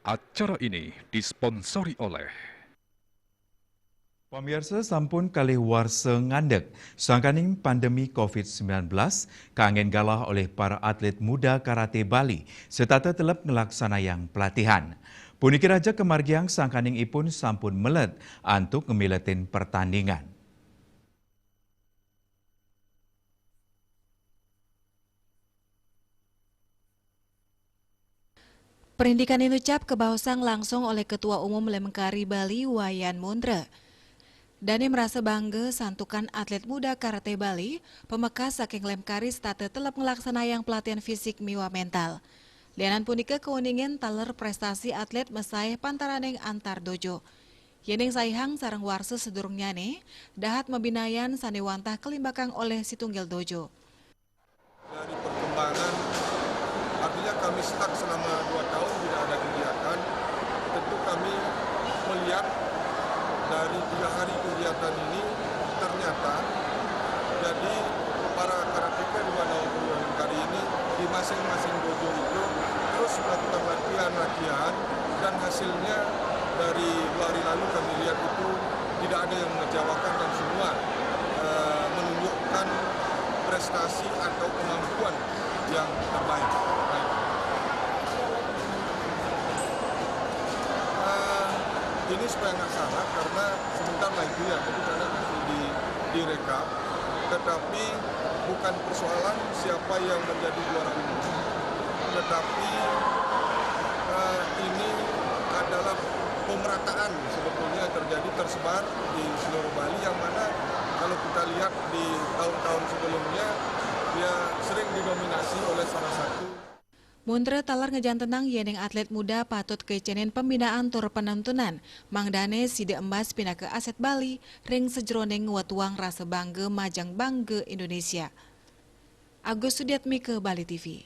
Acara ini disponsori oleh Pemirsa sampun kalih warsa ngandek sangkaning pandemi COVID-19 kangen galah oleh para atlet muda karate Bali serta telep ngelaksanayang pelatihan. Puniki raja kemargiang sangkaning ipun sampun melet antuk ngemiletin pertandingan. Perindikan inucap kebausang langsung oleh Ketua Umum Lemkari Bali Wayan Mundre. Dani merasa bangga santukan atlet muda karate Bali, pemekas saking Lemkari state telap ngelaksanayang pelatihan fisik miwa mental. Lianan punika keuningin taler prestasi atlet mesai pantaraneng antar dojo. Yening saihang sarang warse sedurung nyane, dahat mabinayan sanewantah kelimbakang oleh Situnggil Dojo. Dari perkembangan, artinya kami stuck selama 2 tahun tidak ada kegiatan. Tentu kami melihat dari 3 hari kegiatan ini ternyata jadi para karateka di Wanawa kali ini di masing-masing dojo itu terus melakukan latihan dan hasilnya dari 2 hari lalu kami lihat itu tidak ada yang mengecewakan dan semua menunjukkan prestasi atau kemampuan yang terbaik. Ini supaya nggak salah karena sebentar lagi ya, jadi karena masih direkap, tetapi bukan persoalan siapa yang menjadi juara umum, tetapi ini adalah pemerataan sebetulnya terjadi tersebar di seluruh Bali yang mana kalau kita lihat di tahun-tahun sebelumnya dia sering didominasi oleh salah satu. Mundre talar ngejantenang yeneng atlet muda patut kecenin pembinaan tur penontonan. Mangdane side embas pindah ke aset Bali, ring sejroning watuang rasa bangga majang bangga Indonesia. Agus Sudiatmi ke Bali TV.